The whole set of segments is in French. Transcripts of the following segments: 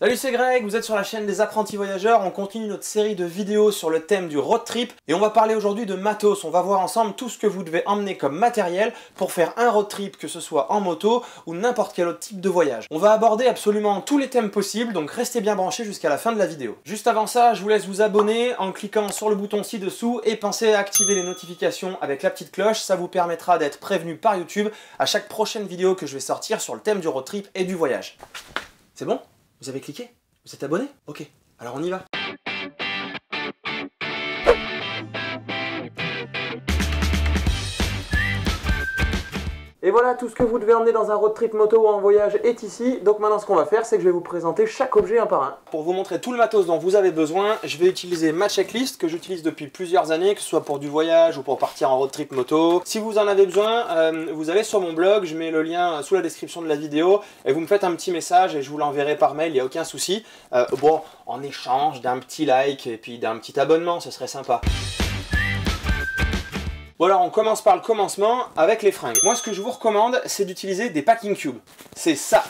Salut, c'est Greg, vous êtes sur la chaîne des apprentis voyageurs, on continue notre série de vidéos sur le thème du road trip et on va parler aujourd'hui de matos. On va voir ensemble tout ce que vous devez emmener comme matériel pour faire un road trip, que ce soit en moto ou n'importe quel autre type de voyage. On va aborder absolument tous les thèmes possibles, donc restez bien branchés jusqu'à la fin de la vidéo. Juste avant ça, je vous laisse vous abonner en cliquant sur le bouton ci-dessous et pensez à activer les notifications avec la petite cloche, ça vous permettra d'être prévenu par YouTube à chaque prochaine vidéo que je vais sortir sur le thème du road trip et du voyage. C'est bon ? Vous avez cliqué? Vous êtes abonné? Ok, alors on y va. Et voilà, tout ce que vous devez emmener dans un road trip moto ou en voyage est ici. Donc maintenant ce qu'on va faire, c'est que je vais vous présenter chaque objet un par un. Pour vous montrer tout le matos dont vous avez besoin, je vais utiliser ma checklist que j'utilise depuis plusieurs années, que ce soit pour du voyage ou pour partir en road trip moto. Si vous en avez besoin, vous allez sur mon blog, je mets le lien sous la description de la vidéo et vous me faites un petit message et je vous l'enverrai par mail, il n'y a aucun souci. Bon, en échange d'un petit like et puis d'un petit abonnement, ce serait sympa. Bon alors on commence par le commencement avec les fringues. Moi ce que je vous recommande c'est d'utiliser des packing cubes. C'est ça.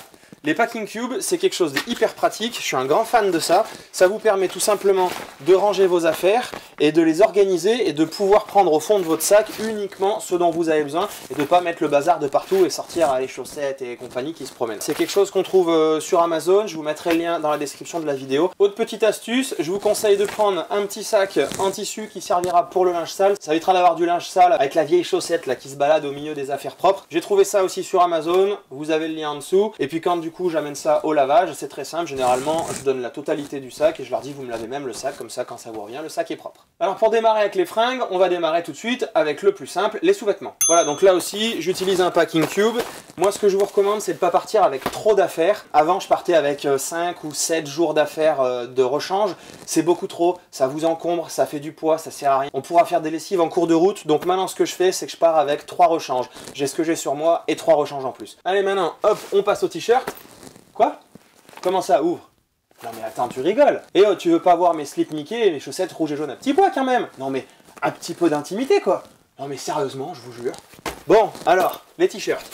Les packing cubes c'est quelque chose de hyper pratique, je suis un grand fan de ça. Ça vous permet tout simplement de ranger vos affaires et de les organiser et de pouvoir prendre au fond de votre sac uniquement ce dont vous avez besoin et de ne pas mettre le bazar de partout et sortir les chaussettes et compagnie qui se promènent. C'est quelque chose qu'on trouve sur Amazon, je vous mettrai le lien dans la description de la vidéo. Autre petite astuce, je vous conseille de prendre un petit sac en tissu qui servira pour le linge sale. Ça évitera d'avoir du linge sale avec la vieille chaussette là qui se balade au milieu des affaires propres. J'ai trouvé ça aussi sur Amazon, vous avez le lien en dessous. Et puis quand du coup j'amène ça au lavage, c'est très simple, généralement je donne la totalité du sac et je leur dis vous me lavez même le sac, comme ça quand ça vous revient le sac est propre. Alors pour démarrer avec les fringues, on va démarrer tout de suite avec le plus simple, les sous-vêtements. Voilà, donc là aussi j'utilise un packing cube. Moi ce que je vous recommande c'est de ne pas partir avec trop d'affaires. Avant je partais avec 5 ou 7 jours d'affaires de rechange, c'est beaucoup trop, ça vous encombre, ça fait du poids, ça sert à rien. On pourra faire des lessives en cours de route, donc maintenant ce que je fais c'est que je pars avec 3 rechanges. J'ai ce que j'ai sur moi et 3 rechanges en plus. Allez maintenant, hop, on passe au t-shirt. Quoi? Comment ça ouvre? Non mais attends, tu rigoles. Et oh, tu veux pas voir mes slips Mickey et mes chaussettes rouges et jaunes à petit pois quand même? Non mais un petit peu d'intimité quoi. Non mais sérieusement, je vous jure. Bon, alors, les t-shirts.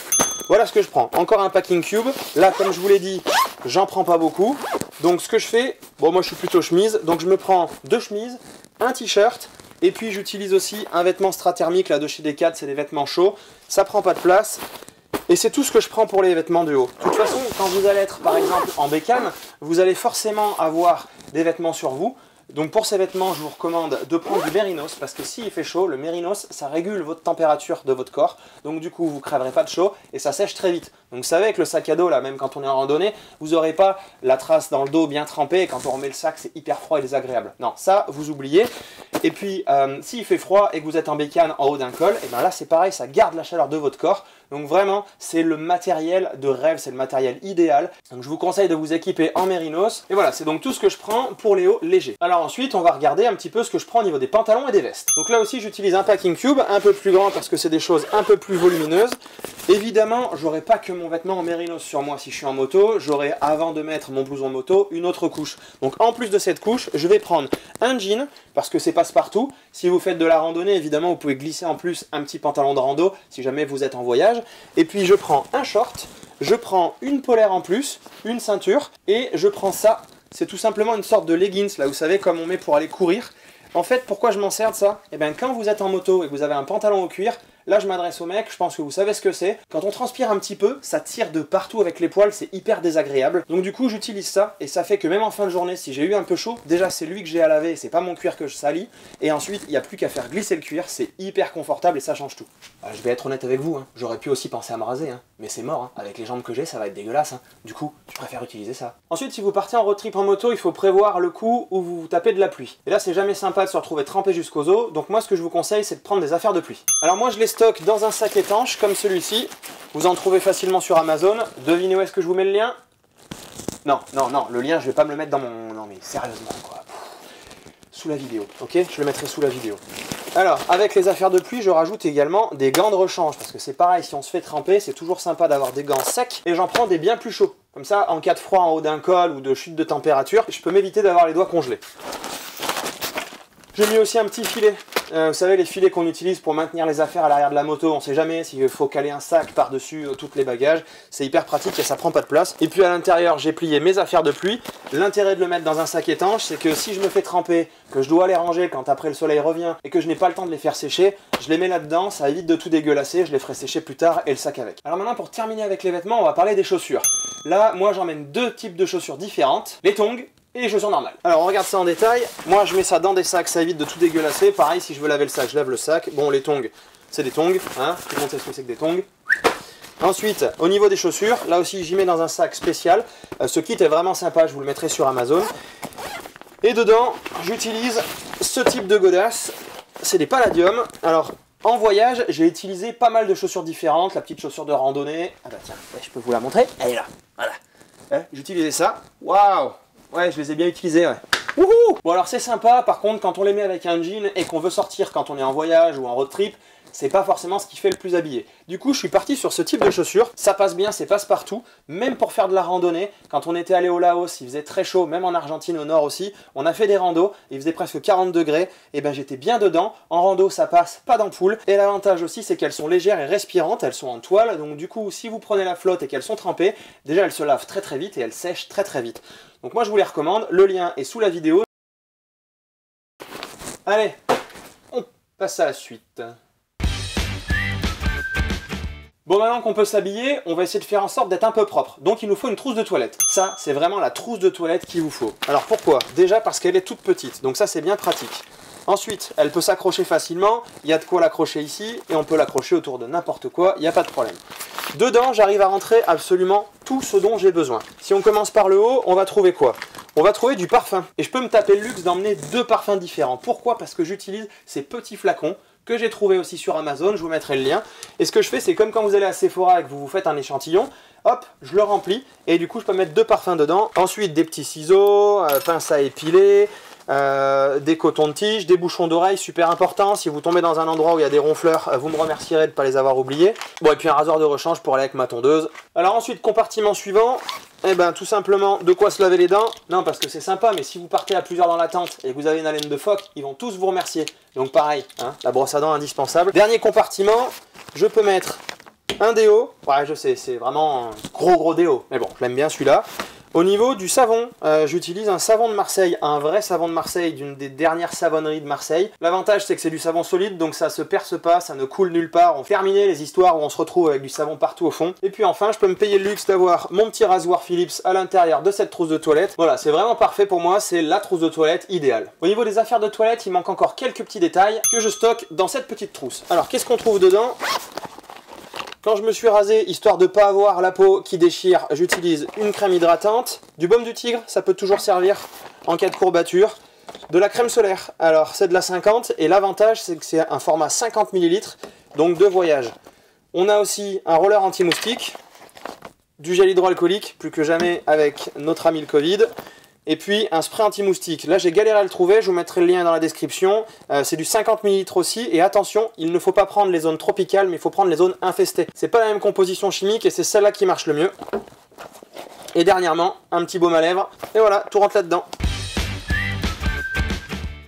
Voilà ce que je prends. Encore un packing cube. Là, comme je vous l'ai dit, j'en prends pas beaucoup. Donc ce que je fais, bon moi je suis plutôt chemise, donc je me prends 2 chemises, un t-shirt, et puis j'utilise aussi un vêtement strathermique là de chez Decathlon, c'est des vêtements chauds. Ça prend pas de place. Et c'est tout ce que je prends pour les vêtements de haut. De toute façon, quand vous allez être par exemple en bécane, vous allez forcément avoir des vêtements sur vous. Donc pour ces vêtements, je vous recommande de prendre du mérinos parce que s'il fait chaud, le mérinos, ça régule votre température de votre corps. Donc du coup, vous ne crèverez pas de chaud et ça sèche très vite. Donc vous savez, avec le sac à dos, là, même quand on est en randonnée, vous n'aurez pas la trace dans le dos bien trempée et quand on remet le sac, c'est hyper froid et désagréable. Non, ça, vous oubliez. Et puis, s'il fait froid et que vous êtes en bécane en haut d'un col, et bien là, c'est pareil, ça garde la chaleur de votre corps. Donc vraiment, c'est le matériel de rêve, c'est le matériel idéal. Donc je vous conseille de vous équiper en mérinos. Et voilà, c'est donc tout ce que je prends pour les hauts légers. Alors ensuite, on va regarder un petit peu ce que je prends au niveau des pantalons et des vestes. Donc là aussi, j'utilise un packing cube un peu plus grand parce que c'est des choses un peu plus volumineuses. Évidemment, j'aurai pas que mon vêtement en mérinos sur moi si je suis en moto. J'aurai, avant de mettre mon blouson moto, une autre couche. Donc en plus de cette couche, je vais prendre un jean parce que c'est passe-partout. Si vous faites de la randonnée, évidemment, vous pouvez glisser en plus un petit pantalon de rando si jamais vous êtes en voyage. Et puis je prends un short, je prends une polaire en plus, une ceinture, et je prends ça. C'est tout simplement une sorte de leggings, là vous savez, comme on met pour aller courir. En fait, pourquoi je m'en sers de ça? Eh bien, quand vous êtes en moto et que vous avez un pantalon au cuir, là je m'adresse aux mecs, je pense que vous savez ce que c'est. Quand on transpire un petit peu, ça tire de partout avec les poils, c'est hyper désagréable. Donc du coup, j'utilise ça, et ça fait que même en fin de journée, si j'ai eu un peu chaud, déjà c'est lui que j'ai à laver, c'est pas mon cuir que je salis. Et ensuite, il n'y a plus qu'à faire glisser le cuir, c'est hyper confortable et ça change tout. Je vais être honnête avec vous, hein. J'aurais pu aussi penser à me raser, hein. Mais c'est mort, hein. Avec les jambes que j'ai, ça va être dégueulasse. Hein. Du coup, je préfère utiliser ça. Ensuite, si vous partez en road trip en moto, il faut prévoir le coup où vous vous tapez de la pluie. Et là, c'est jamais sympa de se retrouver trempé jusqu'aux os, donc moi ce que je vous conseille, c'est de prendre des affaires de pluie. Alors moi, je les stocke dans un sac étanche comme celui-ci. Vous en trouvez facilement sur Amazon. Devinez où est-ce que je vous mets le lien? Non, non, non, le lien, je vais pas me le mettre dans mon... Non mais sérieusement, quoi. Sous la vidéo, ok? Je le mettrai sous la vidéo. Alors, avec les affaires de pluie, je rajoute également des gants de rechange, parce que c'est pareil, si on se fait tremper, c'est toujours sympa d'avoir des gants secs, et j'en prends des bien plus chauds. Comme ça, en cas de froid en haut d'un col ou de chute de température, je peux m'éviter d'avoir les doigts congelés. J'ai mis aussi un petit filet. Vous savez, les filets qu'on utilise pour maintenir les affaires à l'arrière de la moto, on sait jamais s'il faut caler un sac par-dessus tous les bagages. C'est hyper pratique et ça prend pas de place. Et puis à l'intérieur, j'ai plié mes affaires de pluie. L'intérêt de le mettre dans un sac étanche, c'est que si je me fais tremper, que je dois les ranger quand après le soleil revient et que je n'ai pas le temps de les faire sécher, je les mets là-dedans, ça évite de tout dégueulasser, je les ferai sécher plus tard et le sac avec. Alors maintenant, pour terminer avec les vêtements, on va parler des chaussures. Là, moi j'emmène deux types de chaussures différentes, les tongs et les chaussures normales. Alors on regarde ça en détail. Moi je mets ça dans des sacs, ça évite de tout dégueulasser. Pareil, si je veux laver le sac, je lave le sac. Bon, les tongs, c'est des tongs, hein. Tout le monde sait ce que c'est que des tongs. Ensuite, au niveau des chaussures, là aussi j'y mets dans un sac spécial. Ce kit est vraiment sympa, je vous le mettrai sur Amazon. Et dedans, j'utilise ce type de godasses. C'est des Palladium. Alors, en voyage, j'ai utilisé pas mal de chaussures différentes. La petite chaussure de randonnée. Ah bah tiens, ouais, je peux vous la montrer. Elle est là, voilà. Ouais, j'utilisais ça. Waouh! Ouais, je les ai bien utilisés, ouais. Wouhou! Bon alors c'est sympa, par contre quand on les met avec un jean et qu'on veut sortir quand on est en voyage ou en road trip, c'est pas forcément ce qui fait le plus habillé. Du coup je suis parti sur ce type de chaussures, ça passe bien, c'est passe-partout, même pour faire de la randonnée. Quand on était allé au Laos, il faisait très chaud, même en Argentine au nord aussi, on a fait des randos, il faisait presque 40 degrés, et ben j'étais bien dedans. En rando ça passe, pas d'ampoule, et l'avantage aussi c'est qu'elles sont légères et respirantes, elles sont en toile, donc du coup si vous prenez la flotte et qu'elles sont trempées, déjà elles se lavent très très vite et elles sèchent très très vite. Donc moi je vous les recommande, le lien est sous la vidéo. Allez, on passe à la suite. Bon, maintenant qu'on peut s'habiller, on va essayer de faire en sorte d'être un peu propre. Donc il nous faut une trousse de toilette. Ça, c'est vraiment la trousse de toilette qu'il vous faut. Alors pourquoi? Déjà parce qu'elle est toute petite, donc ça c'est bien pratique. Ensuite, elle peut s'accrocher facilement, il y a de quoi l'accrocher ici, et on peut l'accrocher autour de n'importe quoi, il n'y a pas de problème. Dedans, j'arrive à rentrer absolument tout ce dont j'ai besoin. Si on commence par le haut, on va trouver quoi? On va trouver du parfum. Et je peux me taper le luxe d'emmener deux parfums différents. Pourquoi? Parce que j'utilise ces petits flacons que j'ai trouvé aussi sur Amazon, je vous mettrai le lien. Et ce que je fais, c'est comme quand vous allez à Sephora et que vous vous faites un échantillon, hop, je le remplis, et du coup je peux mettre deux parfums dedans. Ensuite des petits ciseaux, pince à épiler, des cotons-tiges, des bouchons d'oreilles, super important. Si vous tombez dans un endroit où il y a des ronfleurs, vous me remercierez de ne pas les avoir oubliés. Bon, et puis un rasoir de rechange pour aller avec ma tondeuse. Alors ensuite, compartiment suivant, eh ben tout simplement de quoi se laver les dents. Non, parce que c'est sympa, mais si vous partez à plusieurs dans la tente et que vous avez une haleine de phoque, ils vont tous vous remercier. Donc pareil, hein, la brosse à dents indispensable. Dernier compartiment, je peux mettre un déo. Ouais, je sais, c'est vraiment un gros déo, mais bon, je l'aime bien celui-là. Au niveau du savon, j'utilise un savon de Marseille, un vrai savon de Marseille, d'une des dernières savonneries de Marseille. L'avantage c'est que c'est du savon solide, donc ça se perce pas, ça ne coule nulle part. On termine les histoires où on se retrouve avec du savon partout au fond. Et puis enfin, je peux me payer le luxe d'avoir mon petit rasoir Philips à l'intérieur de cette trousse de toilette. Voilà, c'est vraiment parfait pour moi, c'est la trousse de toilette idéale. Au niveau des affaires de toilette, il manque encore quelques petits détails que je stocke dans cette petite trousse. Alors, qu'est-ce qu'on trouve dedans ? Quand je me suis rasé, histoire de ne pas avoir la peau qui déchire, j'utilise une crème hydratante, du baume du tigre, ça peut toujours servir en cas de courbature, de la crème solaire. Alors c'est de la 50 et l'avantage c'est que c'est un format 50 ml, donc de voyage. On a aussi un roller anti-moustique, du gel hydroalcoolique, plus que jamais avec notre ami le Covid, et puis un spray anti-moustique. Là j'ai galéré à le trouver, je vous mettrai le lien dans la description. C'est du 50 ml aussi, et attention, il ne faut pas prendre les zones tropicales, mais il faut prendre les zones infestées. C'est pas la même composition chimique et c'est celle-là qui marche le mieux. Et dernièrement, un petit baume à lèvres, et voilà, tout rentre là-dedans.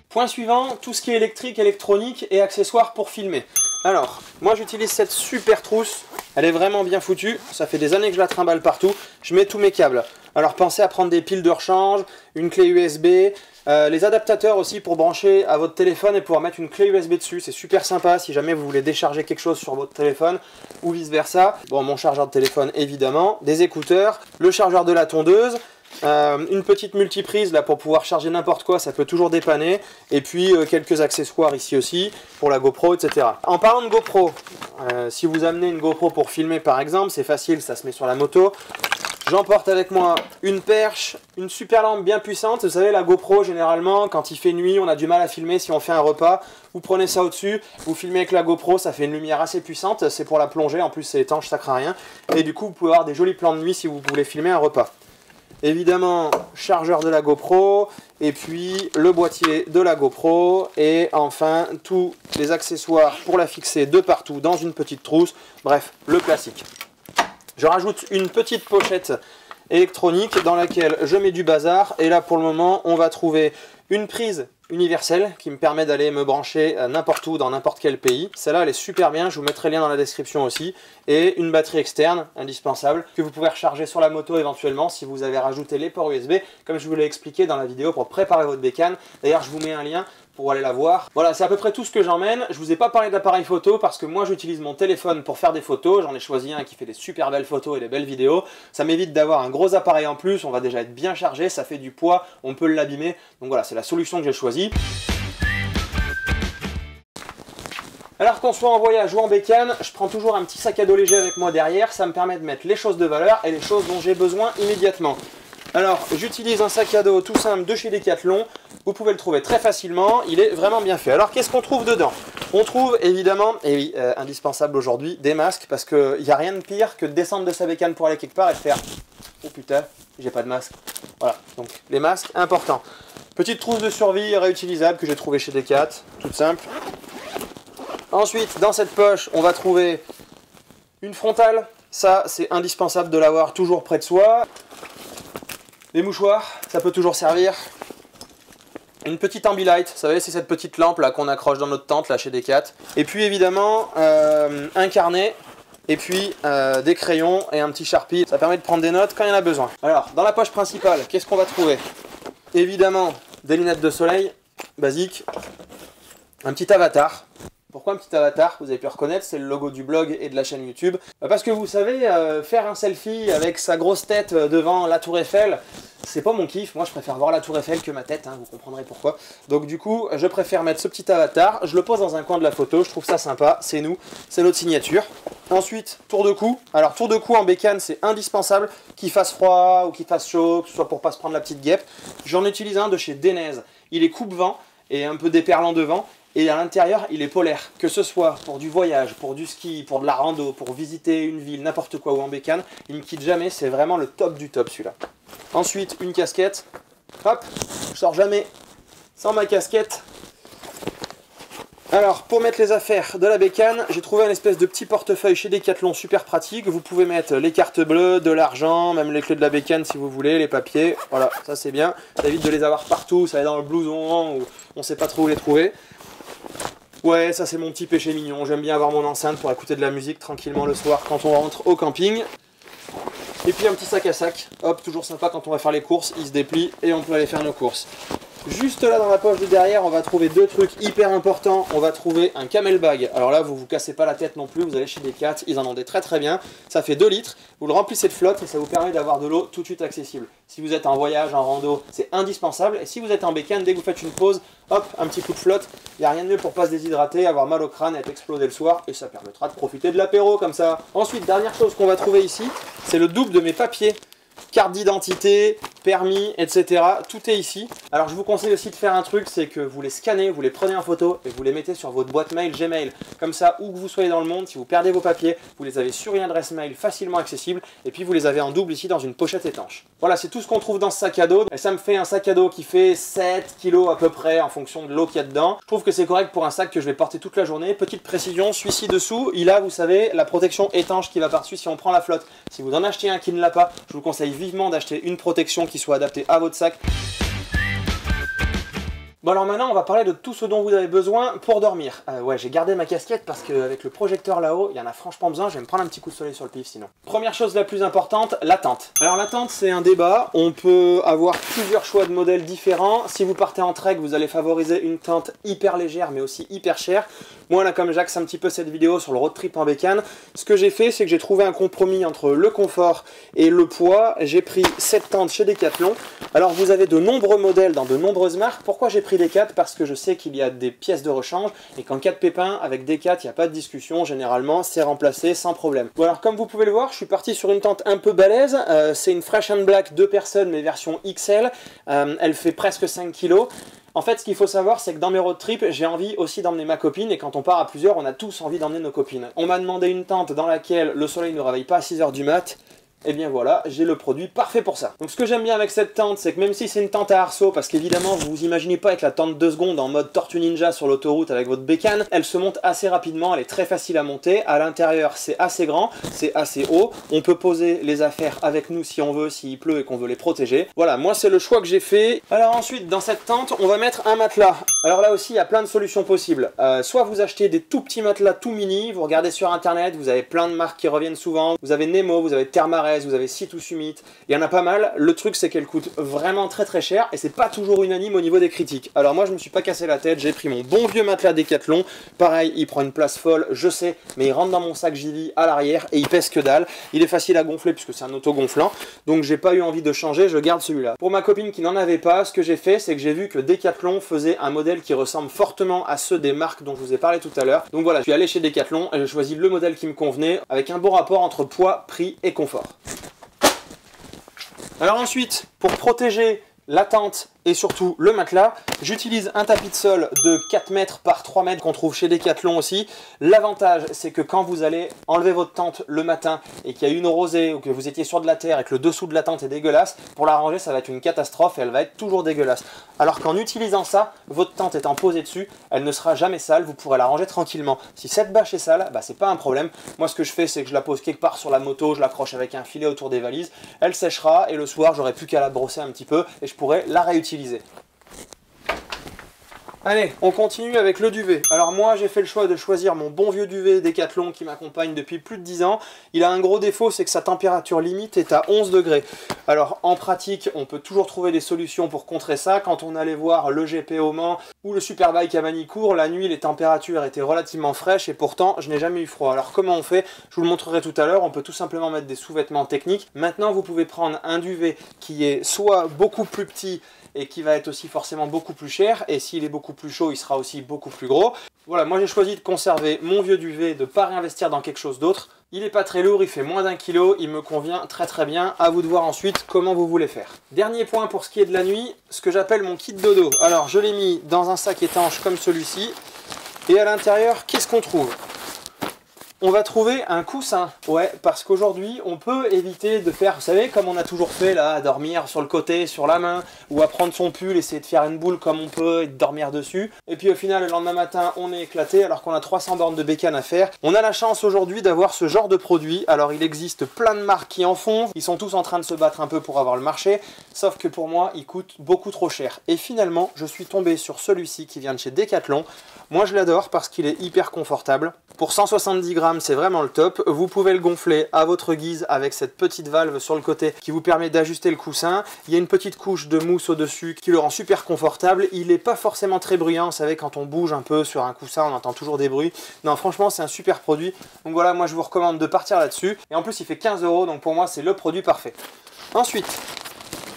Point suivant, tout ce qui est électrique, électronique et accessoires pour filmer. Alors, moi j'utilise cette super trousse, elle est vraiment bien foutue, ça fait des années que je la trimballe partout, je mets tous mes câbles. Alors pensez à prendre des piles de rechange, une clé USB, les adaptateurs aussi pour brancher à votre téléphone et pouvoir mettre une clé USB dessus, c'est super sympa si jamais vous voulez décharger quelque chose sur votre téléphone ou vice versa. Bon, mon chargeur de téléphone évidemment, des écouteurs, le chargeur de la tondeuse, une petite multiprise là pour pouvoir charger n'importe quoi, ça peut toujours dépanner, et puis quelques accessoires ici aussi pour la GoPro, etc. En parlant de GoPro, si vous amenez une GoPro pour filmer par exemple, c'est facile, ça se met sur la moto. J'emporte avec moi une perche, une super lampe bien puissante. Vous savez, la GoPro, généralement, quand il fait nuit, on a du mal à filmer si on fait un repas. Vous prenez ça au-dessus, vous filmez avec la GoPro, ça fait une lumière assez puissante. C'est pour la plongée, en plus c'est étanche, ça craint rien. Et du coup, vous pouvez avoir des jolis plans de nuit si vous voulez filmer un repas. Évidemment, chargeur de la GoPro, et puis le boîtier de la GoPro, et enfin, tous les accessoires pour la fixer de partout dans une petite trousse. Bref, le classique. Je rajoute une petite pochette électronique dans laquelle je mets du bazar. Et là, pour le moment, on va trouver une prise universelle qui me permet d'aller me brancher n'importe où, dans n'importe quel pays. Celle-là, elle est super bien, je vous mettrai le lien dans la description aussi. Et une batterie externe, indispensable, que vous pouvez recharger sur la moto éventuellement si vous avez rajouté les ports USB, comme je vous l'ai expliqué dans la vidéo pour préparer votre bécane. D'ailleurs, je vous mets un lien pour aller la voir. Voilà, c'est à peu près tout ce que j'emmène. Je vous ai pas parlé d'appareil photo parce que moi j'utilise mon téléphone pour faire des photos. J'en ai choisi un qui fait des super belles photos et des belles vidéos. Ça m'évite d'avoir un gros appareil en plus, on va déjà être bien chargé, ça fait du poids, on peut l'abîmer. Donc voilà, c'est la solution que j'ai choisie. Alors qu'on soit en voyage ou en bécane, je prends toujours un petit sac à dos léger avec moi derrière. Ça me permet de mettre les choses de valeur et les choses dont j'ai besoin immédiatement. Alors, j'utilise un sac à dos tout simple de chez Decathlon. Vous pouvez le trouver très facilement, il est vraiment bien fait. Alors, qu'est-ce qu'on trouve dedans? On trouve évidemment, et oui, indispensable aujourd'hui, des masques, parce qu'il n'y a rien de pire que de descendre de sa bécane pour aller quelque part et de faire « Oh putain, j'ai pas de masque ». Voilà, donc les masques, important. Petite trousse de survie réutilisable que j'ai trouvée chez Decat, toute simple. Ensuite, dans cette poche, on va trouver une frontale. Ça, c'est indispensable de l'avoir toujours près de soi. Des mouchoirs, ça peut toujours servir. Une petite ambilight, vous savez, c'est cette petite lampe là qu'on accroche dans notre tente là chez Decat. Et puis évidemment, un carnet, et puis des crayons et un petit Sharpie. Ça permet de prendre des notes quand il y en a besoin. Alors, dans la poche principale, qu'est-ce qu'on va trouver? Évidemment, des lunettes de soleil, basiques. Un petit avatar. Pourquoi un petit avatar? Vous avez pu reconnaître, c'est le logo du blog et de la chaîne YouTube. Parce que vous savez, faire un selfie avec sa grosse tête devant la tour Eiffel, c'est pas mon kiff. Moi je préfère voir la tour Eiffel que ma tête, hein, vous comprendrez pourquoi. Donc du coup, je préfère mettre ce petit avatar, je le pose dans un coin de la photo, je trouve ça sympa, c'est nous, c'est notre signature. Ensuite, tour de cou. Alors tour de cou en bécane, c'est indispensable, qu'il fasse froid ou qu'il fasse chaud, que ce soit pour pas se prendre la petite guêpe. J'en utilise un de chez Denez. Il est coupe-vent et un peu déperlant devant. Et à l'intérieur, il est polaire. Que ce soit pour du voyage, pour du ski, pour de la rando, pour visiter une ville, n'importe quoi ou en bécane, il ne quitte jamais, c'est vraiment le top du top celui-là. Ensuite, une casquette. Hop, je sors jamais sans ma casquette. Alors, pour mettre les affaires de la bécane, j'ai trouvé un espèce de petit portefeuille chez Decathlon super pratique. Vous pouvez mettre les cartes bleues, de l'argent, même les clés de la bécane si vous voulez, les papiers. Voilà, ça c'est bien. Ça évite de les avoir partout, ça va dans le blouson ou on sait pas trop où les trouver. Ouais, ça c'est mon petit péché mignon, j'aime bien avoir mon enceinte pour écouter de la musique tranquillement le soir quand on rentre au camping. Et puis un petit sac à sac, hop, toujours sympa quand on va faire les courses, il se déplie et on peut aller faire nos courses. Juste là dans la poche de derrière, on va trouver deux trucs hyper importants. On va trouver un camel bag. Alors là, vous vous cassez pas la tête non plus, vous allez chez Decat, ils en ont des très très bien. Ça fait 2 litres, vous le remplissez de flotte et ça vous permet d'avoir de l'eau tout de suite accessible. Si vous êtes en voyage, en rando, c'est indispensable. Et si vous êtes en bécane, dès que vous faites une pause, hop, un petit coup de flotte. Il n'y a rien de mieux pour pas se déshydrater, avoir mal au crâne et être explosé le soir. Et ça permettra de profiter de l'apéro comme ça. Ensuite, dernière chose qu'on va trouver ici, c'est le double de mes papiers. Carte d'identité, permis, etc. Tout est ici. Alors je vous conseille aussi de faire un truc, c'est que vous les scannez, vous les prenez en photo et vous les mettez sur votre boîte mail Gmail. Comme ça, où que vous soyez dans le monde, si vous perdez vos papiers, vous les avez sur une adresse mail facilement accessible et puis vous les avez en double ici dans une pochette étanche. Voilà, c'est tout ce qu'on trouve dans ce sac à dos. Et ça me fait un sac à dos qui fait 7 kg à peu près en fonction de l'eau qu'il y a dedans. Je trouve que c'est correct pour un sac que je vais porter toute la journée. Petite précision, celui-ci dessous, il a, vous savez, la protection étanche qui va par-dessus si on prend la flotte. Si vous en achetez un qui ne l'a pas, je vous conseille vivement d'acheter une protection qui soit adaptée à votre sac. Bon alors maintenant on va parler de tout ce dont vous avez besoin pour dormir. Ouais, j'ai gardé ma casquette parce qu'avec le projecteur là-haut, il y en a franchement besoin, je vais me prendre un petit coup de soleil sur le pif sinon. Première chose la plus importante, la tente. Alors la tente c'est un débat, on peut avoir plusieurs choix de modèles différents. Si vous partez en trek, vous allez favoriser une tente hyper légère mais aussi hyper chère. Moi là, comme j'axe un petit peu cette vidéo sur le road trip en bécane, ce que j'ai fait c'est que j'ai trouvé un compromis entre le confort et le poids. J'ai pris cette tente chez Decathlon. Alors vous avez de nombreux modèles dans de nombreuses marques. Pourquoi j'ai pris Decat? Parce que je sais qu'il y a des pièces de rechange et qu'en cas de pépin, avec Decat, il n'y a pas de discussion. Généralement, c'est remplacé sans problème. Bon alors comme vous pouvez le voir, je suis parti sur une tente un peu balèze. C'est une Fresh and Black 2 personnes mais version XL. Elle fait presque 5 kg. En fait, ce qu'il faut savoir, c'est que dans mes road trips, j'ai envie aussi d'emmener ma copine, et quand on part à plusieurs, on a tous envie d'emmener nos copines. On m'a demandé une tente dans laquelle le soleil ne réveille pas à 6 h du mat. et bien voilà, j'ai le produit parfait pour ça. Donc ce que j'aime bien avec cette tente, c'est que même si c'est une tente à arceaux, parce qu'évidemment vous vous imaginez pas avec la tente 2 secondes en mode Tortue Ninja sur l'autoroute avec votre bécane, elle se monte assez rapidement, elle est très facile à monter. À l'intérieur c'est assez grand, c'est assez haut, on peut poser les affaires avec nous si on veut, s'il pleut et qu'on veut les protéger. Voilà, moi c'est le choix que j'ai fait. Alors ensuite dans cette tente on va mettre un matelas. Alors là aussi il y a plein de solutions possibles. Soit vous achetez des tout petits matelas tout mini, vous regardez sur internet, vous avez plein de marques qui reviennent souvent, vous avez Nemo, vous avez Thermarest, vous avez Sea to Summit, il y en a pas mal. Le truc c'est qu'elles coûtent vraiment très cher et c'est pas toujours unanime au niveau des critiques. Alors moi je me suis pas cassé la tête, j'ai pris mon bon vieux matelas Decathlon, pareil il prend une place folle, je sais, mais il rentre dans mon sac J.V à l'arrière et il pèse que dalle. Il est facile à gonfler puisque c'est un auto-gonflant, donc j'ai pas eu envie de changer, je garde celui-là. Pour ma copine qui n'en avait pas, ce que j'ai fait c'est que j'ai vu que Decathlon faisait un modèle qui ressemble fortement à ceux des marques dont je vous ai parlé tout à l'heure. Donc voilà, je suis allé chez Decathlon et j'ai choisi le modèle qui me convenait avec un bon rapport entre poids, prix et confort. Alors ensuite, pour protéger la tente et surtout le matelas, j'utilise un tapis de sol de 4 mètres par 3 mètres qu'on trouve chez Decathlon aussi. L'avantage, c'est que quand vous allez enlever votre tente le matin et qu'il y a une rosée ou que vous étiez sur de la terre et que le dessous de la tente est dégueulasse, pour la ranger, ça va être une catastrophe et elle va être toujours dégueulasse. Alors qu'en utilisant ça, votre tente étant posée dessus, elle ne sera jamais sale, vous pourrez la ranger tranquillement. Si cette bâche est sale, bah c'est pas un problème. Moi, ce que je fais, c'est que je la pose quelque part sur la moto, je l'accroche avec un filet autour des valises, elle séchera et le soir, j'aurai plus qu'à la brosser un petit peu et je pourrai la réutiliser. Allez, on continue avec le duvet. Alors moi, j'ai fait le choix de choisir mon bon vieux duvet Decathlon qui m'accompagne depuis plus de 10 ans. Il a un gros défaut, c'est que sa température limite est à 11 degrés. Alors en pratique, on peut toujours trouver des solutions pour contrer ça. Quand on allait voir le GP au Mans ou le Superbike à Manicourt, la nuit, les températures étaient relativement fraîches et pourtant, je n'ai jamais eu froid. Alors comment on fait? Je vous le montrerai tout à l'heure. On peut tout simplement mettre des sous-vêtements techniques. Maintenant, vous pouvez prendre un duvet qui est soit beaucoup plus petit et qui va être aussi forcément beaucoup plus cher, et s'il est beaucoup plus chaud, il sera aussi beaucoup plus gros. Voilà, moi j'ai choisi de conserver mon vieux duvet, de ne pas réinvestir dans quelque chose d'autre. Il n'est pas très lourd, il fait moins d'1 kg, il me convient très bien. À vous de voir ensuite comment vous voulez faire. Dernier point pour ce qui est de la nuit, ce que j'appelle mon kit dodo. Alors je l'ai mis dans un sac étanche comme celui-ci, et à l'intérieur, qu'est-ce qu'on trouve? On va trouver un coussin, ouais, parce qu'aujourd'hui, on peut éviter de faire, vous savez, comme on a toujours fait, là, à dormir sur le côté, sur la main, ou à prendre son pull, essayer de faire une boule comme on peut et de dormir dessus. Et puis au final, le lendemain matin, on est éclaté, alors qu'on a 300 bornes de bécane à faire. On a la chance aujourd'hui d'avoir ce genre de produit. Alors il existe plein de marques qui en font, ils sont tous en train de se battre un peu pour avoir le marché, sauf que pour moi, il coûte beaucoup trop cher. Et finalement, je suis tombé sur celui-ci qui vient de chez Decathlon. Moi, je l'adore parce qu'il est hyper confortable. Pour 170 grammes, c'est vraiment le top. Vous pouvez le gonfler à votre guise avec cette petite valve sur le côté qui vous permet d'ajuster le coussin. Il y a une petite couche de mousse au-dessus qui le rend super confortable. Il n'est pas forcément très bruyant. Vous savez, quand on bouge un peu sur un coussin, on entend toujours des bruits. Non, franchement, c'est un super produit. Donc voilà, moi, je vous recommande de partir là-dessus. Et en plus, il fait 15 €, donc pour moi, c'est le produit parfait. Ensuite,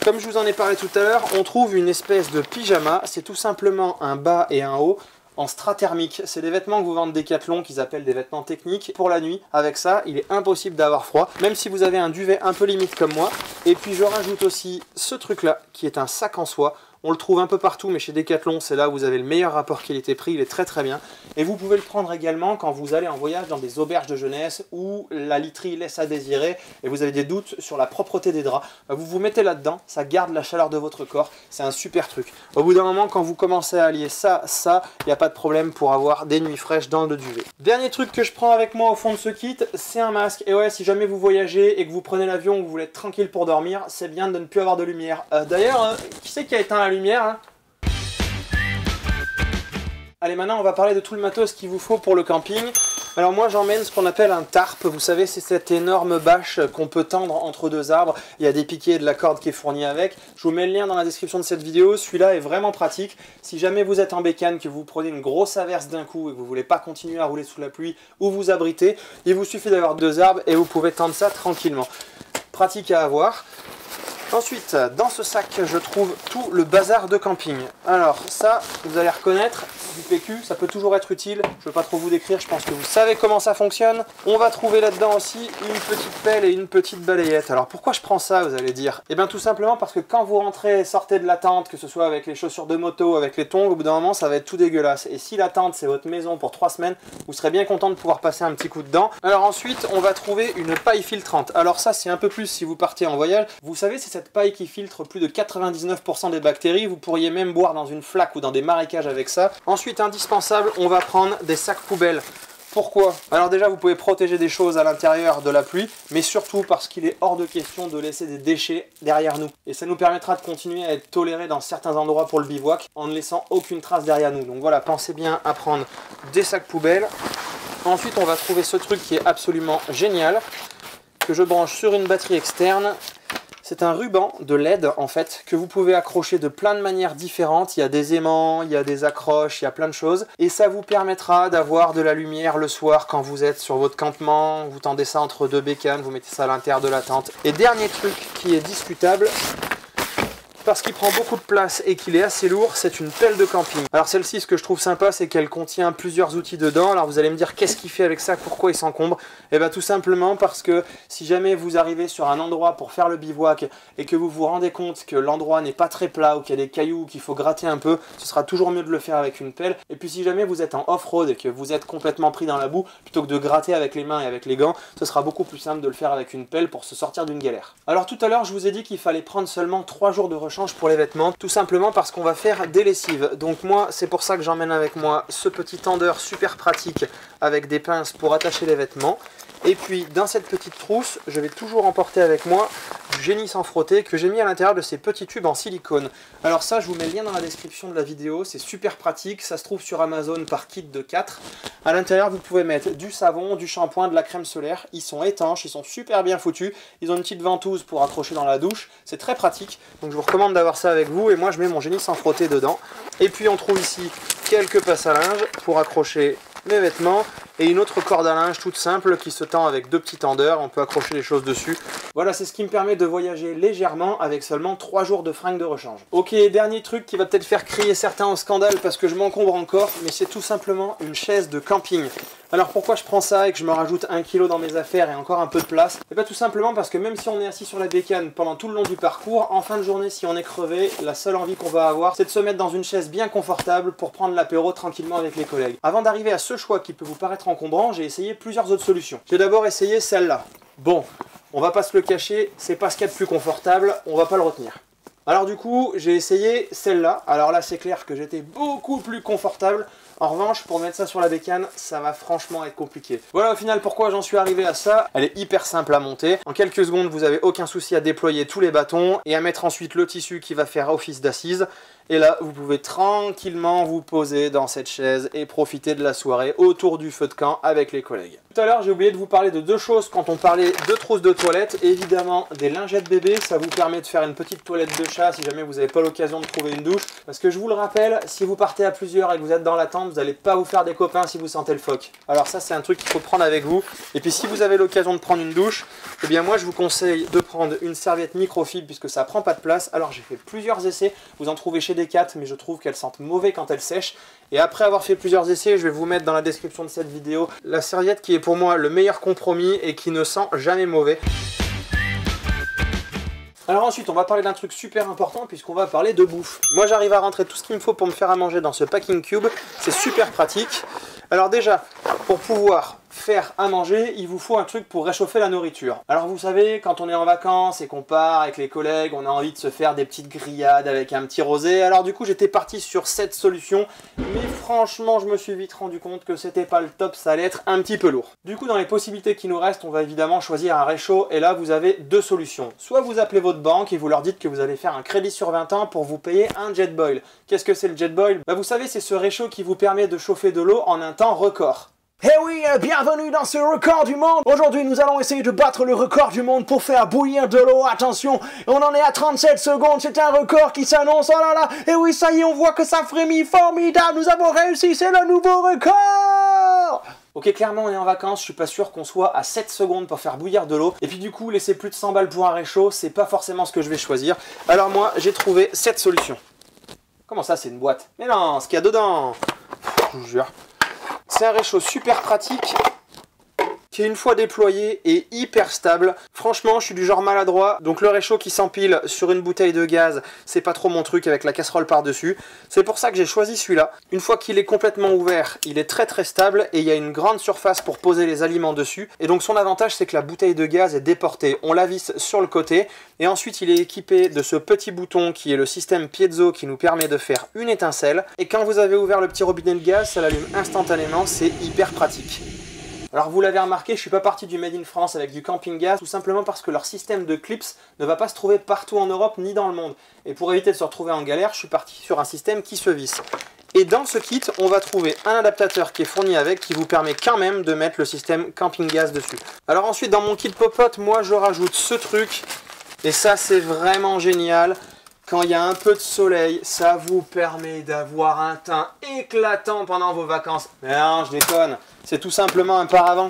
comme je vous en ai parlé tout à l'heure, on trouve une espèce de pyjama. C'est tout simplement un bas et un haut en strat thermique. C'est des vêtements que vous vendez Decathlon qu'ils appellent des vêtements techniques pour la nuit. Avec ça, il est impossible d'avoir froid, même si vous avez un duvet un peu limite comme moi. Et puis je rajoute aussi ce truc là qui est un sac en soie. On le trouve un peu partout, mais chez Decathlon, c'est là où vous avez le meilleur rapport qualité-prix, il est très bien. Et vous pouvez le prendre également quand vous allez en voyage dans des auberges de jeunesse où la literie laisse à désirer et vous avez des doutes sur la propreté des draps. Vous vous mettez là-dedans, ça garde la chaleur de votre corps, c'est un super truc. Au bout d'un moment, quand vous commencez à allier ça, il n'y a pas de problème pour avoir des nuits fraîches dans le duvet. Dernier truc que je prends avec moi au fond de ce kit, c'est un masque. Et ouais, si jamais vous voyagez et que vous prenez l'avion ou vous voulez être tranquille pour dormir, c'est bien de ne plus avoir de lumière. D'ailleurs, qui c'est qui a éteint la lumière hein? Allez, maintenant on va parler de tout le matos qu'il vous faut pour le camping. Alors moi j'emmène ce qu'on appelle un tarp, vous savez c'est cette énorme bâche qu'on peut tendre entre deux arbres, il y a des piquets et de la corde qui est fournie avec. Je vous mets le lien dans la description de cette vidéo, celui-là est vraiment pratique. Si jamais vous êtes en bécane, que vous prenez une grosse averse d'un coup et que vous ne voulez pas continuer à rouler sous la pluie ou vous abriter, il vous suffit d'avoir deux arbres et vous pouvez tendre ça tranquillement. Pratique à avoir. Ensuite, dans ce sac, je trouve tout le bazar de camping. Alors ça, vous allez reconnaître, du PQ, ça peut toujours être utile. Je ne veux pas trop vous décrire, je pense que vous savez comment ça fonctionne. On va trouver là-dedans aussi une petite pelle et une petite balayette. Alors pourquoi je prends ça, vous allez dire? Eh bien tout simplement parce que quand vous rentrez, sortez de la tente, que ce soit avec les chaussures de moto, avec les tongs, au bout d'un moment, ça va être tout dégueulasse. Et si la tente, c'est votre maison pour 3 semaines, vous serez bien content de pouvoir passer un petit coup dedans. Alors ensuite, on va trouver une paille filtrante. Alors ça, c'est un peu plus si vous partez en voyage. Vous savez, c'est cette paille qui filtre plus de 99% des bactéries. Vous pourriez même boire dans une flaque ou dans des marécages avec ça. Ensuite, indispensable, on va prendre des sacs poubelles. Pourquoi? Alors déjà, vous pouvez protéger des choses à l'intérieur de la pluie, mais surtout parce qu'il est hors de question de laisser des déchets derrière nous. Et ça nous permettra de continuer à être tolérés dans certains endroits pour le bivouac, en ne laissant aucune trace derrière nous. Donc voilà, pensez bien à prendre des sacs poubelles. Ensuite, on va trouver ce truc qui est absolument génial, que je branche sur une batterie externe. C'est un ruban de LED en fait que vous pouvez accrocher de plein de manières différentes. Il y a des aimants, il y a des accroches, il y a plein de choses. Et ça vous permettra d'avoir de la lumière le soir quand vous êtes sur votre campement. Vous tendez ça entre deux bécanes, vous mettez ça à l'intérieur de la tente. Et dernier truc qui est discutable, parce qu'il prend beaucoup de place et qu'il est assez lourd, c'est une pelle de camping. Alors celle-ci, ce que je trouve sympa, c'est qu'elle contient plusieurs outils dedans. Alors vous allez me dire, qu'est-ce qu'il fait avec ça? Pourquoi il s'encombre? Eh bien tout simplement parce que si jamais vous arrivez sur un endroit pour faire le bivouac et que vous vous rendez compte que l'endroit n'est pas très plat ou qu'il y a des cailloux, qu'il faut gratter un peu, ce sera toujours mieux de le faire avec une pelle. Et puis si jamais vous êtes en off-road et que vous êtes complètement pris dans la boue, plutôt que de gratter avec les mains et avec les gants, ce sera beaucoup plus simple de le faire avec une pelle pour se sortir d'une galère. Alors tout à l'heure, je vous ai dit qu'il fallait prendre seulement 3 jours de rechange pour les vêtements, tout simplement parce qu'on va faire des lessives. Donc moi, c'est pour ça que j'emmène avec moi ce petit tendeur super pratique avec des pinces pour attacher les vêtements. Et puis dans cette petite trousse, je vais toujours emporter avec moi du génie sans frotter que j'ai mis à l'intérieur de ces petits tubes en silicone. Alors ça, je vous mets le lien dans la description de la vidéo, c'est super pratique, ça se trouve sur Amazon par kit de 4. À l'intérieur, vous pouvez mettre du savon, du shampoing, de la crème solaire. Ils sont étanches, ils sont super bien foutus. Ils ont une petite ventouse pour accrocher dans la douche. C'est très pratique, donc je vous recommande d'avoir ça avec vous. Et moi, je mets mon génie sans frotter dedans. Et puis on trouve ici quelques passes à linge pour accrocher mes vêtements et une autre corde à linge toute simple qui se tend avec 2 petits tendeurs, on peut accrocher les choses dessus. Voilà, c'est ce qui me permet de voyager légèrement avec seulement 3 jours de fringues de rechange. Ok, dernier truc qui va peut-être faire crier certains au scandale parce que je m'encombre encore, mais c'est tout simplement une chaise de camping. Alors pourquoi je prends ça et que je me rajoute 1 kg dans mes affaires et encore un peu de place? Et bien tout simplement parce que même si on est assis sur la bécane pendant tout le long du parcours, en fin de journée si on est crevé, la seule envie qu'on va avoir c'est de se mettre dans une chaise bien confortable pour prendre l'apéro tranquillement avec les collègues. Avant d'arriver à ce choix qui peut vous paraître encombrant, j'ai essayé plusieurs autres solutions. J'ai d'abord essayé celle-là. Bon, on va pas se le cacher, c'est pas ce qu'il y a de plus confortable, on va pas le retenir. Alors du coup, j'ai essayé celle-là. Alors là, c'est clair que j'étais beaucoup plus confortable. En revanche, pour mettre ça sur la bécane, ça va franchement être compliqué. Voilà au final pourquoi j'en suis arrivé à ça. Elle est hyper simple à monter. En quelques secondes, vous n'avez aucun souci à déployer tous les bâtons et à mettre ensuite le tissu qui va faire office d'assise. Et là, vous pouvez tranquillement vous poser dans cette chaise et profiter de la soirée autour du feu de camp avec les collègues. Tout à l'heure, j'ai oublié de vous parler de 2 choses quand on parlait de trousses de toilette. Évidemment, des lingettes bébés, ça vous permet de faire une petite toilette de chat si jamais vous n'avez pas l'occasion de trouver une douche. Parce que je vous le rappelle, si vous partez à plusieurs et que vous êtes dans la tente, vous n'allez pas vous faire des copains si vous sentez le phoque. Alors ça, c'est un truc qu'il faut prendre avec vous. Et puis si vous avez l'occasion de prendre une douche, eh bien moi, je vous conseille de prendre une serviette microfibre puisque ça prend pas de place. Alors j'ai fait plusieurs essais, vous en trouvez chez Decat, mais je trouve qu'elles sentent mauvais quand elles sèchent. Et après avoir fait plusieurs essais, je vais vous mettre dans la description de cette vidéo la serviette qui est pour moi le meilleur compromis et qui ne sent jamais mauvais. Alors ensuite, on va parler d'un truc super important puisqu'on va parler de bouffe. Moi, j'arrive à rentrer tout ce qu'il me faut pour me faire à manger dans ce packing cube. C'est super pratique. Alors déjà, pour pouvoir faire à manger, il vous faut un truc pour réchauffer la nourriture. Alors vous savez, quand on est en vacances et qu'on part avec les collègues, on a envie de se faire des petites grillades avec un petit rosé. Alors du coup, j'étais parti sur cette solution, mais franchement, je me suis vite rendu compte que c'était pas le top, ça allait être un petit peu lourd. Du coup, dans les possibilités qui nous restent, on va évidemment choisir un réchaud, et là, vous avez 2 solutions. Soit vous appelez votre banque et vous leur dites que vous allez faire un crédit sur 20 ans pour vous payer un Jetboil. Qu'est-ce que c'est le Jetboil? Vous savez, c'est ce réchaud qui vous permet de chauffer de l'eau en un temps record. Eh oui, bienvenue dans ce record du monde. Aujourd'hui, nous allons essayer de battre le record du monde pour faire bouillir de l'eau. Attention, on en est à 37 secondes, c'est un record qui s'annonce. Oh là là, et oui, ça y est, on voit que ça frémit. Formidable, nous avons réussi, c'est le nouveau record. Ok, clairement on est en vacances, je suis pas sûr qu'on soit à 7 secondes pour faire bouillir de l'eau. Et puis du coup, laisser plus de 100 balles pour un réchaud, c'est pas forcément ce que je vais choisir. Alors moi, j'ai trouvé cette solution. Comment ça, c'est une boîte? Mais non, ce qu'il y a dedans, je vous jure. C'est un réchaud super pratique qui, une fois déployé, est hyper stable. Franchement, je suis du genre maladroit, donc le réchaud qui s'empile sur une bouteille de gaz, c'est pas trop mon truc avec la casserole par-dessus. C'est pour ça que j'ai choisi celui-là. Une fois qu'il est complètement ouvert, il est très stable et il y a une grande surface pour poser les aliments dessus. Et donc son avantage, c'est que la bouteille de gaz est déportée. On la visse sur le côté et ensuite il est équipé de ce petit bouton qui est le système piezo qui nous permet de faire une étincelle. Et quand vous avez ouvert le petit robinet de gaz, ça l'allume instantanément, c'est hyper pratique. Alors vous l'avez remarqué, je suis pas parti du Made in France avec du camping gaz, tout simplement parce que leur système de clips ne va pas se trouver partout en Europe ni dans le monde. Et pour éviter de se retrouver en galère, je suis parti sur un système qui se visse. Et dans ce kit, on va trouver un adaptateur qui est fourni avec, qui vous permet quand même de mettre le système camping gaz dessus. Alors ensuite, dans mon kit popote, moi je rajoute ce truc, et ça c'est vraiment génial. Quand il y a un peu de soleil, ça vous permet d'avoir un teint éclatant pendant vos vacances. Mais non, je déconne, c'est tout simplement un paravent.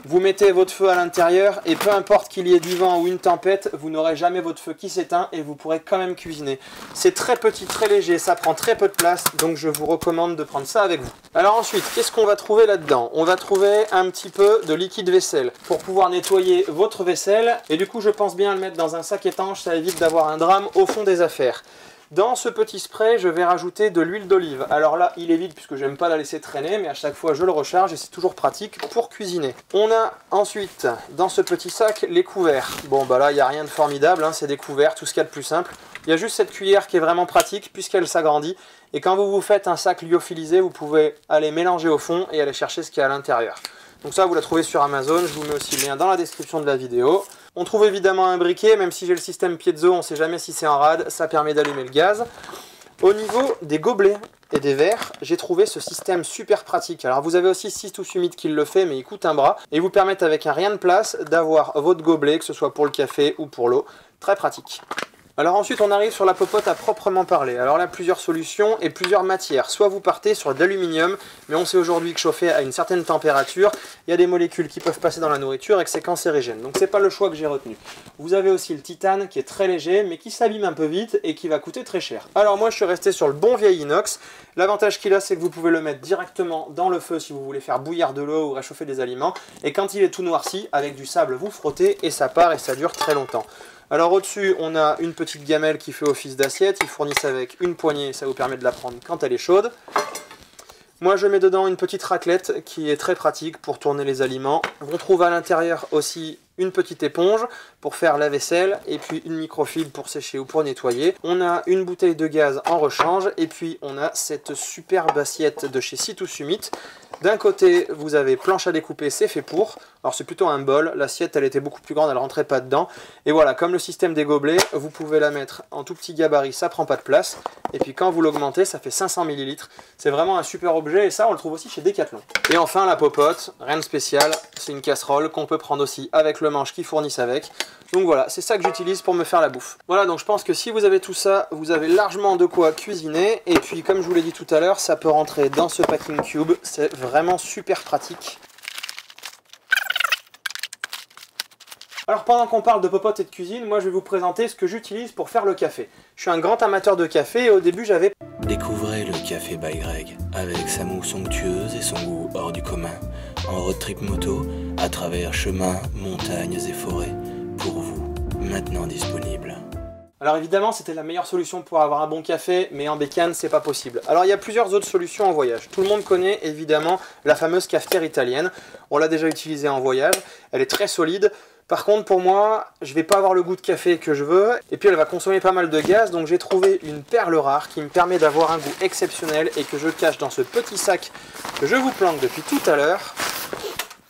Vous mettez votre feu à l'intérieur et peu importe qu'il y ait du vent ou une tempête, vous n'aurez jamais votre feu qui s'éteint et vous pourrez quand même cuisiner. C'est très petit, très léger, ça prend très peu de place, donc je vous recommande de prendre ça avec vous. Alors ensuite, qu'est-ce qu'on va trouver là-dedans? On va trouver un petit peu de liquide vaisselle pour pouvoir nettoyer votre vaisselle. Et du coup, je pense bien le mettre dans un sac étanche, ça évite d'avoir un drame au fond des affaires. Dans ce petit spray, je vais rajouter de l'huile d'olive. Alors là, il est vide puisque j'aime pas la laisser traîner, mais à chaque fois je le recharge et c'est toujours pratique pour cuisiner. On a ensuite, dans ce petit sac, les couverts. Bon bah là, il n'y a rien de formidable, hein, c'est des couverts, tout ce qu'il y a de plus simple. Il y a juste cette cuillère qui est vraiment pratique puisqu'elle s'agrandit. Et quand vous vous faites un sac lyophilisé, vous pouvez aller mélanger au fond et aller chercher ce qu'il y a à l'intérieur. Donc ça, vous la trouvez sur Amazon, je vous mets aussi le lien dans la description de la vidéo. On trouve évidemment un briquet, même si j'ai le système piezo, on ne sait jamais si c'est en rade, ça permet d'allumer le gaz. Au niveau des gobelets et des verres, j'ai trouvé ce système super pratique. Alors vous avez aussi Sit2Summit qui le fait, mais il coûte un bras. Et vous permettent avec un rien de place d'avoir votre gobelet, que ce soit pour le café ou pour l'eau. Très pratique. Alors ensuite on arrive sur la popote à proprement parler. Alors là plusieurs solutions et plusieurs matières. Soit vous partez sur de l'aluminium, mais on sait aujourd'hui que chauffer à une certaine température, il y a des molécules qui peuvent passer dans la nourriture et que c'est cancérigène. Donc c'est pas le choix que j'ai retenu. Vous avez aussi le titane qui est très léger mais qui s'abîme un peu vite et qui va coûter très cher. Alors moi je suis resté sur le bon vieil inox. L'avantage qu'il a, c'est que vous pouvez le mettre directement dans le feu si vous voulez faire bouillir de l'eau ou réchauffer des aliments. Et quand il est tout noirci, avec du sable, vous frottez et ça part et ça dure très longtemps. Alors au-dessus, on a une petite gamelle qui fait office d'assiette. Ils fournissent avec une poignée, ça vous permet de la prendre quand elle est chaude. Moi, je mets dedans une petite raclette qui est très pratique pour tourner les aliments. On trouve à l'intérieur aussi une petite éponge pour faire la vaisselle et puis une microfibre pour sécher ou pour nettoyer. On a une bouteille de gaz en rechange et puis on a cette superbe assiette de chez Sit2Summit. D'un côté, vous avez planche à découper, c'est fait pour. Alors c'est plutôt un bol, l'assiette elle était beaucoup plus grande, elle rentrait pas dedans. Et voilà, comme le système des gobelets, vous pouvez la mettre en tout petit gabarit, ça prend pas de place. Et puis quand vous l'augmentez, ça fait 500 ml. C'est vraiment un super objet et ça on le trouve aussi chez Decathlon. Et enfin la popote, rien de spécial, c'est une casserole qu'on peut prendre aussi avec le manche qu'ils fournissent avec. Donc voilà, c'est ça que j'utilise pour me faire la bouffe. Voilà, donc je pense que si vous avez tout ça, vous avez largement de quoi cuisiner. Et puis comme je vous l'ai dit tout à l'heure, ça peut rentrer dans ce packing cube, c'est vraiment super pratique. Alors pendant qu'on parle de popote et de cuisine, moi je vais vous présenter ce que j'utilise pour faire le café. Je suis un grand amateur de café et au début j'avais... Découvrez le Café by Greg, avec sa mousse onctueuse et son goût hors du commun, en road trip moto, à travers chemins, montagnes et forêts, pour vous, maintenant disponible. Alors évidemment c'était la meilleure solution pour avoir un bon café, mais en bécane c'est pas possible. Alors il y a plusieurs autres solutions en voyage. Tout le monde connaît évidemment la fameuse cafetière italienne. On l'a déjà utilisée en voyage, elle est très solide. Par contre pour moi, je vais pas avoir le goût de café que je veux, et puis elle va consommer pas mal de gaz, donc j'ai trouvé une perle rare qui me permet d'avoir un goût exceptionnel et que je cache dans ce petit sac que je vous planque depuis tout à l'heure.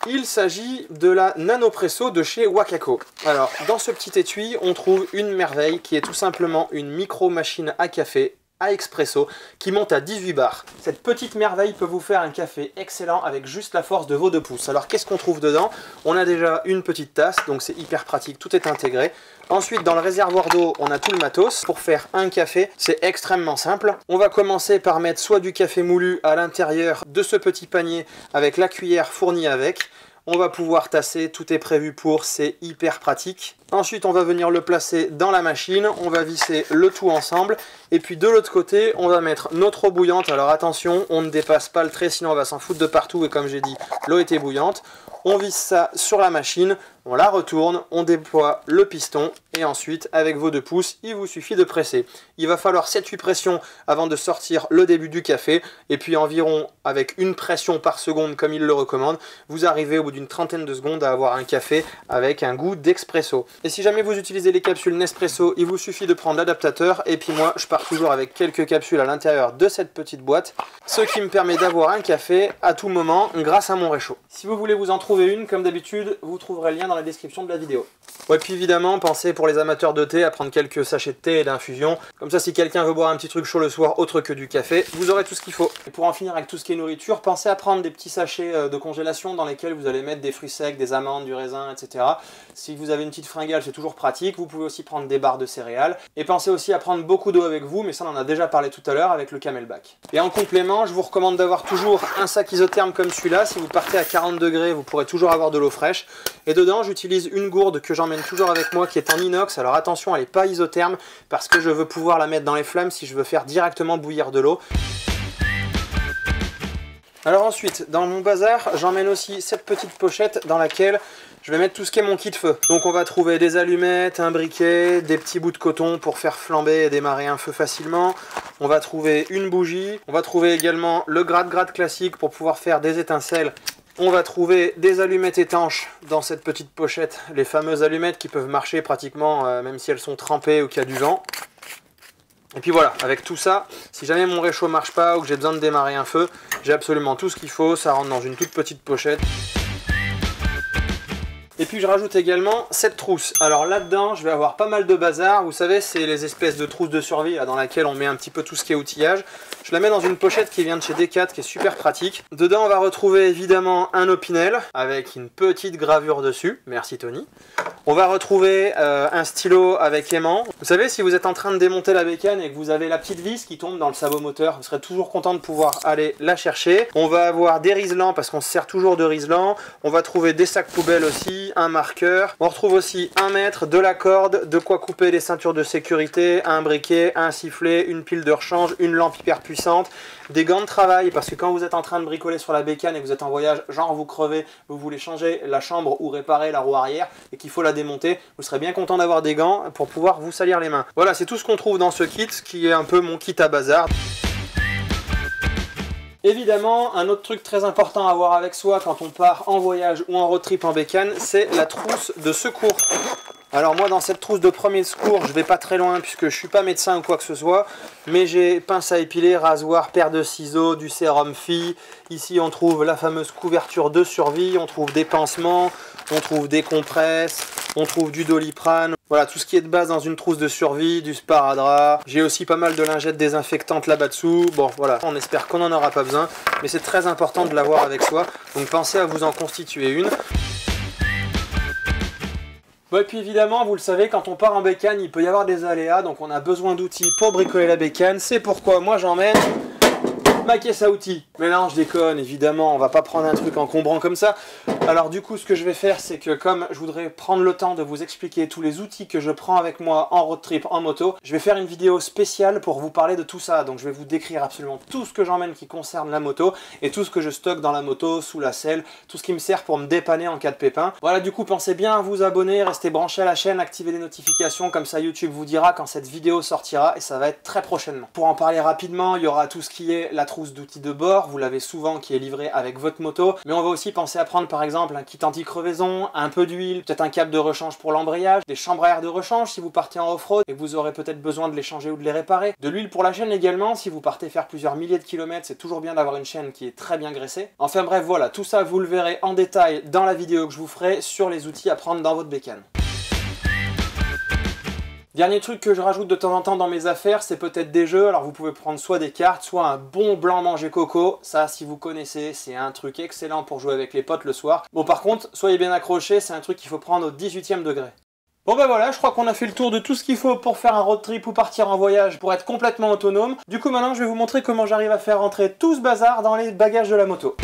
Il s'agit de la Nanopresso de chez Wakako. Alors, dans ce petit étui, on trouve une merveille qui est tout simplement une micro-machine à café à expresso qui monte à 18 bars. Cette petite merveille peut vous faire un café excellent avec juste la force de vos 2 pouces. Alors qu'est-ce qu'on trouve dedans? On a déjà une petite tasse, donc c'est hyper pratique, tout est intégré. Ensuite, dans le réservoir d'eau, on a tout le matos. Pour faire un café, c'est extrêmement simple. On va commencer par mettre soit du café moulu à l'intérieur de ce petit panier avec la cuillère fournie avec. On va pouvoir tasser, tout est prévu pour, c'est hyper pratique. Ensuite, on va venir le placer dans la machine, on va visser le tout ensemble. Et puis de l'autre côté, on va mettre notre eau bouillante. Alors attention, on ne dépasse pas le trait, sinon on va s'en foutre de partout. Et comme j'ai dit, l'eau était bouillante. On visse ça sur la machine, on la retourne, on déploie le piston et ensuite, avec vos 2 pouces, il vous suffit de presser. Il va falloir 7-8 pressions avant de sortir le début du café. Et puis environ avec une pression par seconde, comme il le recommande, vous arrivez au bout d'une trentaine de secondes à avoir un café avec un goût d'expresso. Et si jamais vous utilisez les capsules Nespresso, il vous suffit de prendre l'adaptateur. Et puis moi, je pars toujours avec quelques capsules à l'intérieur de cette petite boîte, ce qui me permet d'avoir un café à tout moment grâce à mon réchaud. Si vous voulez vous en trouver une, comme d'habitude, vous trouverez le lien dans la description de la vidéo. Ouais, puis évidemment, pensez pour les amateurs de thé à prendre quelques sachets de thé et d'infusion. Comme ça, si quelqu'un veut boire un petit truc chaud le soir autre que du café, vous aurez tout ce qu'il faut. Et pour en finir avec tout ce qui est nourriture, pensez à prendre des petits sachets de congélation dans lesquels vous allez mettre des fruits secs, des amandes, du raisin, etc. Si vous avez une petite fringale, c'est toujours pratique. Vous pouvez aussi prendre des barres de céréales. Et pensez aussi à prendre beaucoup d'eau avec vous, mais ça on en a déjà parlé tout à l'heure avec le Camelback. Et en complément, je vous recommande d'avoir toujours un sac isotherme comme celui-là. Si vous partez à 40 degrés, vous pourrez toujours avoir de l'eau fraîche. Et dedans, j'utilise une gourde que j'emmène toujours avec moi qui est en inox. Alors attention, elle n'est pas isotherme parce que je veux pouvoir la mettre dans les flammes si je veux faire directement bouillir de l'eau. Alors ensuite, dans mon bazar, j'emmène aussi cette petite pochette dans laquelle je vais mettre tout ce qui est mon kit feu. Donc on va trouver des allumettes, un briquet, des petits bouts de coton pour faire flamber et démarrer un feu facilement. On va trouver une bougie. On va trouver également le gratte-gratte classique pour pouvoir faire des étincelles. On va trouver des allumettes étanches dans cette petite pochette, les fameuses allumettes qui peuvent marcher pratiquement même si elles sont trempées ou qu'il y a du vent. Et puis voilà, avec tout ça, si jamais mon réchaud marche pas ou que j'ai besoin de démarrer un feu, j'ai absolument tout ce qu'il faut, ça rentre dans une toute petite pochette. Et puis je rajoute également cette trousse. Alors là-dedans, je vais avoir pas mal de bazar. Vous savez, c'est les espèces de trousses de survie là, dans laquelle on met un petit peu tout ce qui est outillage. Je la mets dans une pochette qui vient de chez Decat, qui est super pratique. Dedans, on va retrouver évidemment un Opinel avec une petite gravure dessus. Merci Tony. On va retrouver un stylo avec aimant. Vous savez, si vous êtes en train de démonter la bécane et que vous avez la petite vis qui tombe dans le sabot moteur, vous serez toujours content de pouvoir aller la chercher. On va avoir des riselants parce qu'on se sert toujours de riselants. On va trouver des sacs poubelles aussi, un marqueur. On retrouve aussi un mètre, de la corde, de quoi couper les ceintures de sécurité, un briquet, un sifflet, une pile de rechange, une lampe hyper puissante, des gants de travail parce que quand vous êtes en train de bricoler sur la bécane et que vous êtes en voyage, genre vous crevez, vous voulez changer la chambre ou réparer la roue arrière et qu'il faut la démonter, vous serez bien content d'avoir des gants pour pouvoir vous salir les mains. Voilà, c'est tout ce qu'on trouve dans ce kit qui est un peu mon kit à bazar. Évidemment, un autre truc très important à avoir avec soi quand on part en voyage ou en road trip en bécane, c'est la trousse de secours. Alors moi dans cette trousse de premier secours, je vais pas très loin puisque je suis pas médecin ou quoi que ce soit, mais j'ai pince à épiler, rasoir, paire de ciseaux, du sérum Phi. Ici on trouve la fameuse couverture de survie, on trouve des pansements, on trouve des compresses, on trouve du Doliprane. Voilà, tout ce qui est de base dans une trousse de survie, du sparadrap. J'ai aussi pas mal de lingettes désinfectantes là-bas dessous. Bon, voilà, on espère qu'on n'en aura pas besoin, mais c'est très important de l'avoir avec soi. Donc pensez à vous en constituer une. Bon, et puis évidemment, vous le savez, quand on part en bécane, il peut y avoir des aléas, donc on a besoin d'outils pour bricoler la bécane. C'est pourquoi moi j'emmène ma caisse à outils. Mais non, je déconne, évidemment, on va pas prendre un truc encombrant comme ça. Alors du coup, ce que je vais faire, c'est que comme je voudrais prendre le temps de vous expliquer tous les outils que je prends avec moi en road trip, en moto, je vais faire une vidéo spéciale pour vous parler de tout ça. Donc je vais vous décrire absolument tout ce que j'emmène qui concerne la moto et tout ce que je stocke dans la moto, sous la selle, tout ce qui me sert pour me dépanner en cas de pépin. Voilà, du coup, pensez bien à vous abonner, restez branchés à la chaîne, activez les notifications, comme ça YouTube vous dira quand cette vidéo sortira et ça va être très prochainement. Pour en parler rapidement, il y aura tout ce qui est la trousse d'outils de bord, vous l'avez souvent qui est livré avec votre moto, mais on va aussi penser à prendre par exemple un kit anti-crevaison, un peu d'huile, peut-être un câble de rechange pour l'embrayage, des chambres à air de rechange si vous partez en off-road et que vous aurez peut-être besoin de les changer ou de les réparer, de l'huile pour la chaîne également, si vous partez faire plusieurs milliers de kilomètres, c'est toujours bien d'avoir une chaîne qui est très bien graissée. Enfin bref, voilà, tout ça vous le verrez en détail dans la vidéo que je vous ferai sur les outils à prendre dans votre bécane. Dernier truc que je rajoute de temps en temps dans mes affaires, c'est peut-être des jeux. Alors vous pouvez prendre soit des cartes, soit un bon blanc manger coco. Ça, si vous connaissez, c'est un truc excellent pour jouer avec les potes le soir. Bon, par contre, soyez bien accrochés, c'est un truc qu'il faut prendre au 18e degré. Bon ben voilà, je crois qu'on a fait le tour de tout ce qu'il faut pour faire un road trip ou partir en voyage pour être complètement autonome. Du coup maintenant je vais vous montrer comment j'arrive à faire rentrer tout ce bazar dans les bagages de la moto.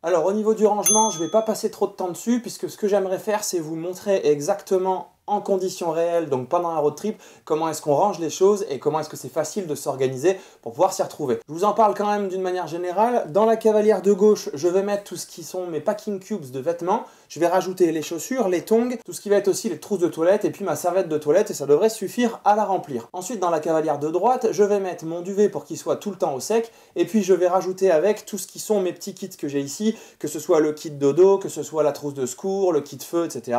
Alors au niveau du rangement, je vais pas passer trop de temps dessus puisque ce que j'aimerais faire c'est vous montrer exactement en conditions réelles, donc pendant un road trip, comment est-ce qu'on range les choses et comment est-ce que c'est facile de s'organiser pour pouvoir s'y retrouver. Je vous en parle quand même d'une manière générale. Dans la cavalière de gauche, je vais mettre tout ce qui sont mes packing cubes de vêtements. Je vais rajouter les chaussures, les tongs, tout ce qui va être aussi les trousses de toilette et puis ma serviette de toilette et ça devrait suffire à la remplir. Ensuite, dans la cavalière de droite, je vais mettre mon duvet pour qu'il soit tout le temps au sec et puis je vais rajouter avec tout ce qui sont mes petits kits que j'ai ici, que ce soit le kit dodo, que ce soit la trousse de secours, le kit feu, etc.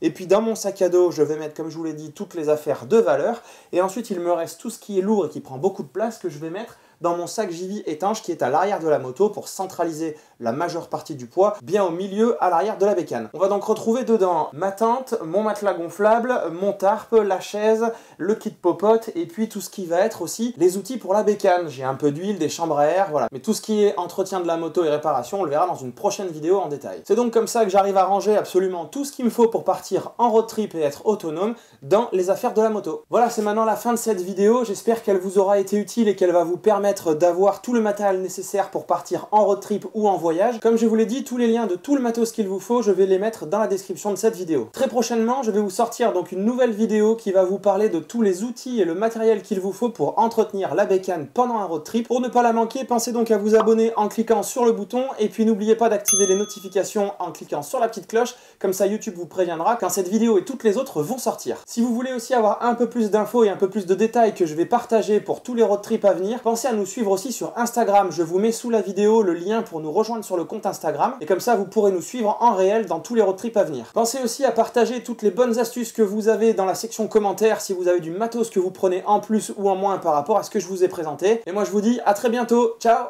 Et puis dans mon sac à dos, je vais mettre, comme je vous l'ai dit, toutes les affaires de valeur. Et ensuite, il me reste tout ce qui est lourd et qui prend beaucoup de place que je vais mettre dans mon sac Jivi étanche qui est à l'arrière de la moto pour centraliser la majeure partie du poids bien au milieu à l'arrière de la bécane. On va donc retrouver dedans ma tente, mon matelas gonflable, mon tarp, la chaise, le kit popote et puis tout ce qui va être aussi les outils pour la bécane. J'ai un peu d'huile, des chambres à air, voilà. Mais tout ce qui est entretien de la moto et réparation, on le verra dans une prochaine vidéo en détail. C'est donc comme ça que j'arrive à ranger absolument tout ce qu'il me faut pour partir en road trip et être autonome dans les affaires de la moto. Voilà, c'est maintenant la fin de cette vidéo. J'espère qu'elle vous aura été utile et qu'elle va vous permettre d'avoir tout le matériel nécessaire pour partir en road trip ou en voyage. Comme je vous l'ai dit, tous les liens de tout le matos qu'il vous faut, je vais les mettre dans la description de cette vidéo. Très prochainement, je vais vous sortir donc une nouvelle vidéo qui va vous parler de tous les outils et le matériel qu'il vous faut pour entretenir la bécane pendant un road trip. Pour ne pas la manquer, pensez donc à vous abonner en cliquant sur le bouton et puis n'oubliez pas d'activer les notifications en cliquant sur la petite cloche, comme ça YouTube vous préviendra quand cette vidéo et toutes les autres vont sortir. Si vous voulez aussi avoir un peu plus d'infos et un peu plus de détails que je vais partager pour tous les road trips à venir, pensez à nous suivre aussi sur Instagram. Je vous mets sous la vidéo le lien pour nous rejoindre sur le compte Instagram et comme ça vous pourrez nous suivre en réel dans tous les road trips à venir. Pensez aussi à partager toutes les bonnes astuces que vous avez dans la section commentaires si vous avez du matos que vous prenez en plus ou en moins par rapport à ce que je vous ai présenté. Et moi je vous dis à très bientôt, ciao!